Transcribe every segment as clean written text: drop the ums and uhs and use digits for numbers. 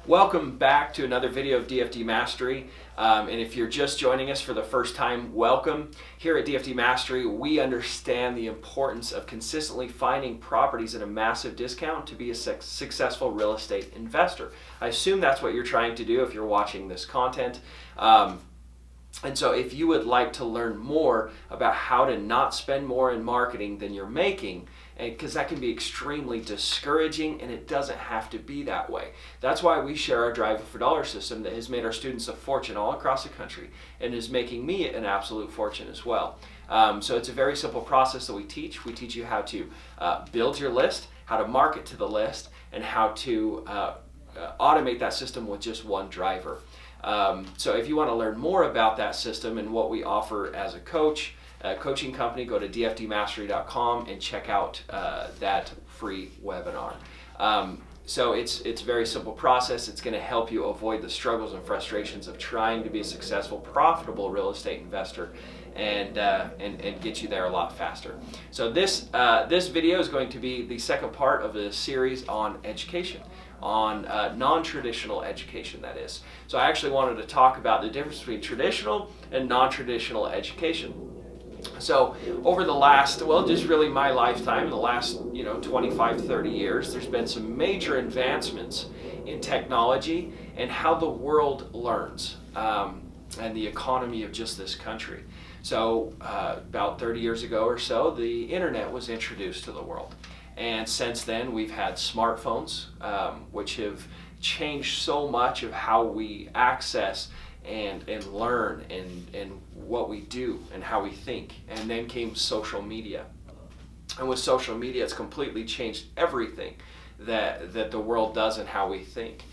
Welcome back to another video of DFD Mastery. And if you're just joining us for the first time, welcome. Here at DFD Mastery, we understand the importance of consistently finding properties at a massive discount to be a successful real estate investor. I assume that's what you're trying to do if you're watching this content. And so if you would like to learn more about how to not spend more in marketing than you're making, because that can be extremely discouraging, and it doesn't have to be that way. That's why we share our Drive for Dollar system that has made our students a fortune all across the country and is making me an absolute fortune as well. So it's a very simple process that we teach. We teach you how to build your list, how to market to the list, and how to automate that system with just one driver. So if you want to learn more about that system and what we offer as a coaching company, go to dfdmastery.com and check out that free webinar. So it's a very simple process. It's going to help you avoid the struggles and frustrations of trying to be a successful, profitable real estate investor and get you there a lot faster. So this video is going to be the second part of a series on education, on non-traditional education, that is. So I actually wanted to talk about the difference between traditional and non-traditional education. So over the last, well, just really my lifetime, in the last 25, 30 years, there's been some major advancements in technology and how the world learns and the economy of just this country. So about 30 years ago or so, the internet was introduced to the world. And since then, we've had smartphones, which have changed so much of how we access and learn and what we do and how we think. And then came social media. And with social media, it's completely changed everything that the world does and how we think.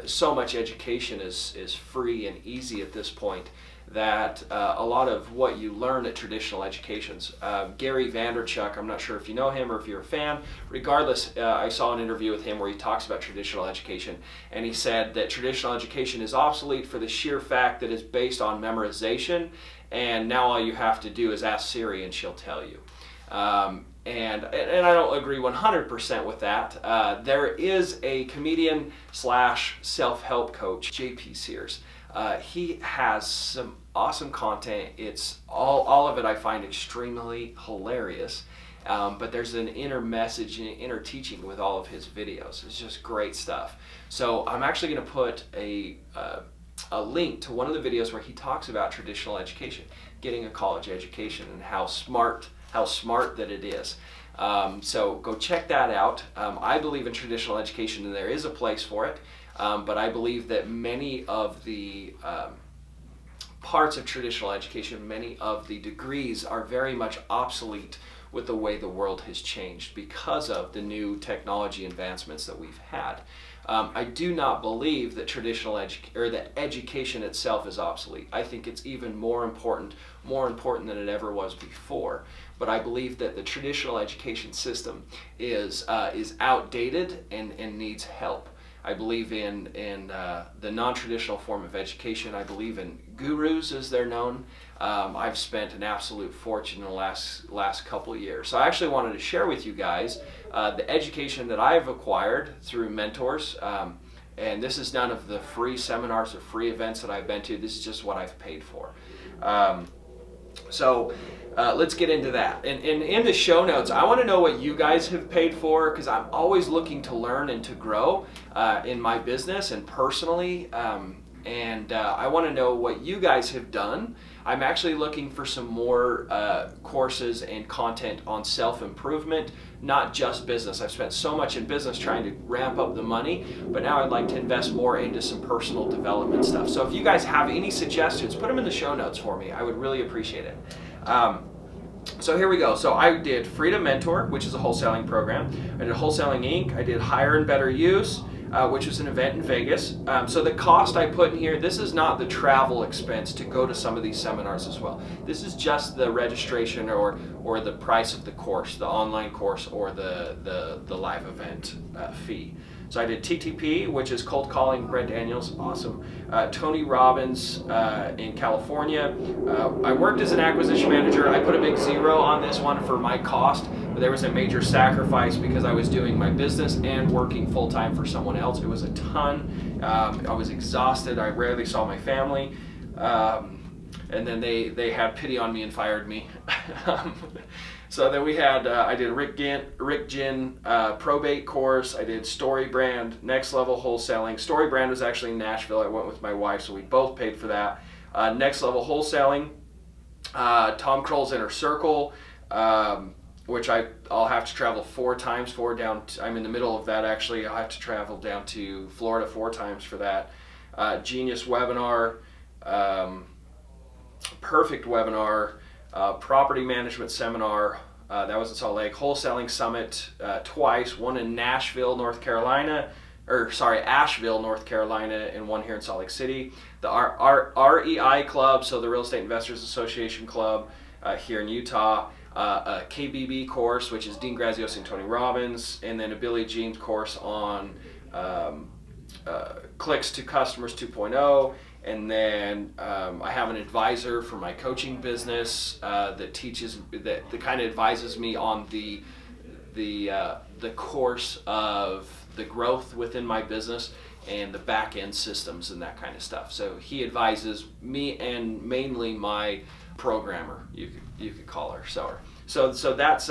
So much education is free and easy at this point that a lot of what you learn at traditional educations. Gary Vaynerchuk, I'm not sure if you know him or if you're a fan. Regardless, I saw an interview with him where he talks about traditional education, and he said that traditional education is obsolete for the sheer fact that it's based on memorization, and now all you have to do is ask Siri and she'll tell you. And I don't agree 100% with that. There is a comedian slash self-help coach, P Sears. He has some awesome content. It's all of it I find extremely hilarious. But there's an inner message and inner teaching with all of his videos. It's just great stuff. So I'm actually going to put a link to one of the videos where he talks about traditional education, getting a college education, and how smart that it is. So go check that out. I believe in traditional education, and there is a place for it. But I believe that many of the parts of traditional education, many of the degrees are very much obsolete with the way the world has changed because of the new technology advancements that we've had. I do not believe that that education itself is obsolete. I think it's even more important than it ever was before. But I believe that the traditional education system is outdated and needs help. I believe in the non-traditional form of education. I believe in gurus, as they're known. I've spent an absolute fortune in the last couple of years. So I actually wanted to share with you guys the education that I've acquired through mentors. And this is none of the free seminars or free events that I've been to. This is just what I've paid for. So let's get into that. And in the show notes, I want to know what you guys have paid for, because I'm always looking to learn and to grow in my business and personally. And I want to know what you guys have done. I'm actually looking for some more courses and content on self-improvement, not just business. I've spent so much in business trying to ramp up the money, but now I'd like to invest more into some personal development stuff. So if you guys have any suggestions, put them in the show notes for me. I would really appreciate it. So here we go. So I did Freedom Mentor, which is a wholesaling program. I did Wholesaling Inc. I did Higher and Better Use, which was an event in Vegas. So the cost I put in here, this is not the travel expense to go to some of these seminars as well. This is just the registration or the price of the course, the online course, or the live event fee. So I did TTP, which is cold calling. Brett Daniels, awesome. Tony Robbins in California. I worked as an acquisition manager. I put a big 0 on this one for my cost, but there was a major sacrifice because I was doing my business and working full time for someone else. It was a ton. I was exhausted. I rarely saw my family. And then they had pity on me and fired me. So then we had, I did Rick Ginn probate course. I did Story Brand, Next Level Wholesaling. Story Brand was actually in Nashville. I went with my wife, so we both paid for that. Next Level Wholesaling, Tom Kroll's Inner Circle, which I'll have to travel 4 times for down. I'm in the middle of that actually. I'll have to travel down to Florida 4 times for that. Genius Webinar, Perfect Webinar, Property Management Seminar, that was in Salt Lake. Wholesaling Summit twice, one in Asheville, North Carolina, and one here in Salt Lake City. The REI Club, so the Real Estate Investors Association Club here in Utah. A KBB course, which is Dean Graziosi and Tony Robbins, and then a Billy Jean course on Clicks to Customers 2.0. And then I have an advisor for my coaching business that kind of advises me on the course of the growth within my business and the back end systems and that kind of stuff. So he advises me and mainly my programmer, you could call her. So that's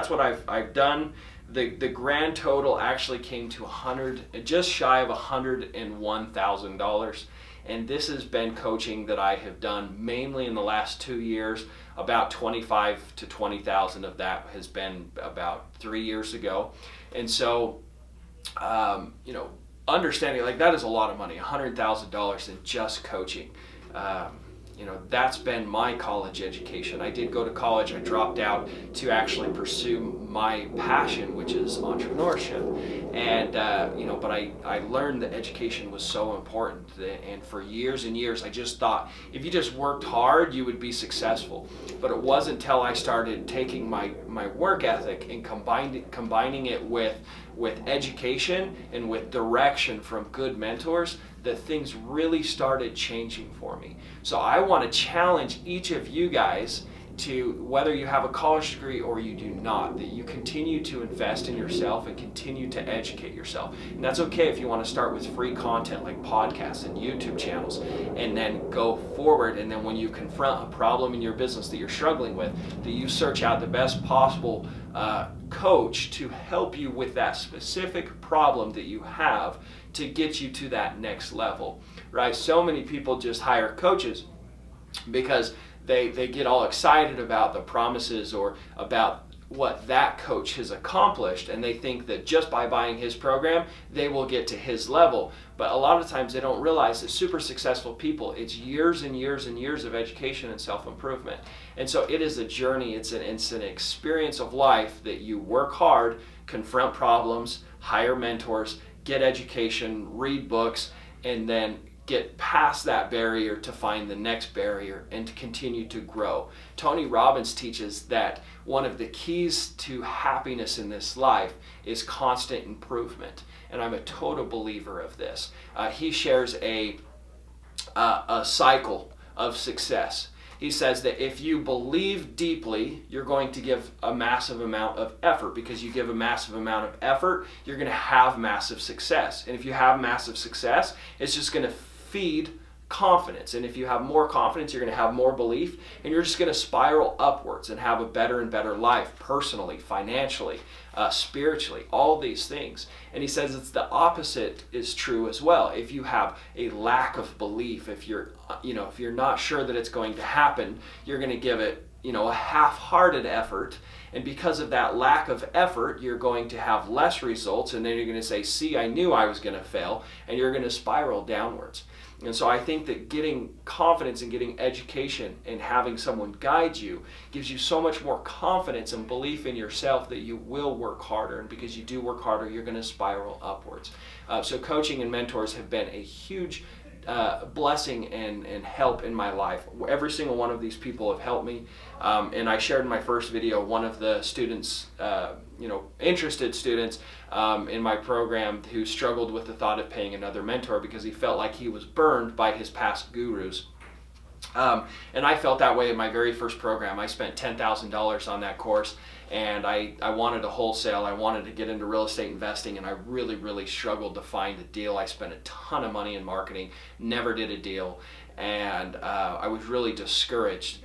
what I've done. The grand total actually came to just shy of $101,000. And this has been coaching that I have done mainly in the last 2 years. About 25 to 20,000 of that has been about 3 years ago. And so, understanding like that is a lot of money, $100,000 in just coaching. That's been my college education. I did go to college. I dropped out to actually pursue my passion, which is entrepreneurship. And, but I learned that education was so important. And for years and years, I just thought if you just worked hard, you would be successful. But it wasn't until I started taking my work ethic and combining it with education and with direction from good mentors that things really started changing for me. So I want to challenge each of you guys to, whether you have a college degree or you do not, that you continue to invest in yourself and continue to educate yourself. And that's okay if you want to start with free content like podcasts and YouTube channels, and then go forward, and then when you confront a problem in your business that you're struggling with, that you search out the best possible coach to help you with that specific problem that you have to get you to that next level, right? So many people just hire coaches because they get all excited about the promises or about what that coach has accomplished, and they think that just by buying his program they will get to his level. But a lot of times they don't realize that super successful people, it's years and years and years of education and self-improvement. And so it is a journey, it's an experience of life that you work hard, confront problems, hire mentors, get education, read books, and then get past that barrier to find the next barrier and to continue to grow. Tony Robbins teaches that one of the keys to happiness in this life is constant improvement, and I'm a total believer of this. He shares a cycle of success. He says that if you believe deeply, you're going to give a massive amount of effort. Because you give a massive amount of effort, you're going to have massive success. And if you have massive success, it's just going to feed confidence. And if you have more confidence, you're going to have more belief, and you're just going to spiral upwards and have a better and better life, personally, financially, spiritually, all these things. And he says it's the opposite is true as well. If you have a lack of belief, if you're not sure that it's going to happen, you're going to give it, a half-hearted effort. And because of that lack of effort, you're going to have less results, and then you're going to say, see, I knew I was going to fail, and you're going to spiral downwards. And so I think that getting confidence and getting education and having someone guide you gives you so much more confidence and belief in yourself that you will work harder. And because you do work harder, you're going to spiral upwards. So coaching and mentors have been a huge blessing and help in my life. Every single one of these people have helped me. And I shared in my first video, one of the students, interested students in my program who struggled with the thought of paying another mentor because he felt like he was burned by his past gurus. And I felt that way in my very first program. I spent $10,000 on that course, and I wanted to wholesale. I wanted to get into real estate investing, and I really, really struggled to find a deal. I spent a ton of money in marketing, never did a deal, and I was really discouraged.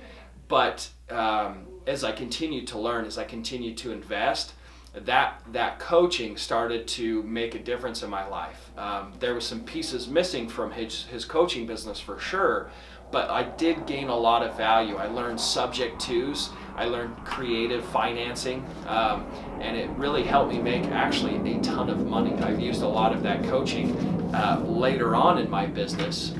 But as I continued to learn, as I continued to invest, that coaching started to make a difference in my life. There was some pieces missing from his coaching business for sure, but I did gain a lot of value. I learned subject twos, I learned creative financing, and it really helped me make actually a ton of money. I've used a lot of that coaching later on in my business,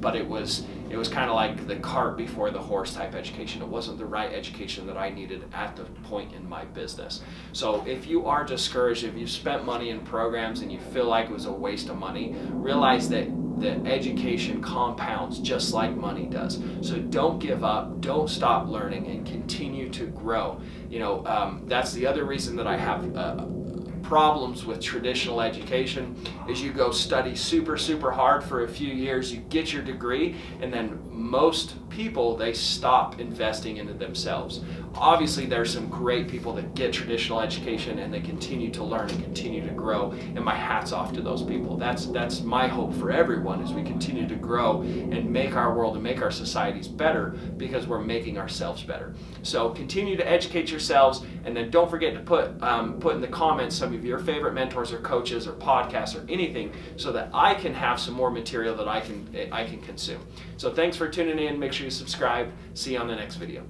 but it was kind of like the cart before the horse type education. It wasn't the right education that I needed at the point in my business. So if you are discouraged, if you've spent money in programs and you feel like it was a waste of money, realize that the education compounds just like money does. So don't give up, don't stop learning, and continue to grow. That's the other reason that I have problems with traditional education is you go study super hard for a few years, you get your degree, and then most people, they stop investing into themselves. Obviously there's some great people that get traditional education and they continue to learn and continue to grow, and my hat's off to those people. That's my hope for everyone, as we continue to grow and make our world and make our societies better because we're making ourselves better. So continue to educate yourselves, and then don't forget to put in the comments some of your favorite mentors or coaches or podcasts or anything, so that I can have some more material that I can consume. So thanks for tuning in. Make sure you subscribe. See you on the next video.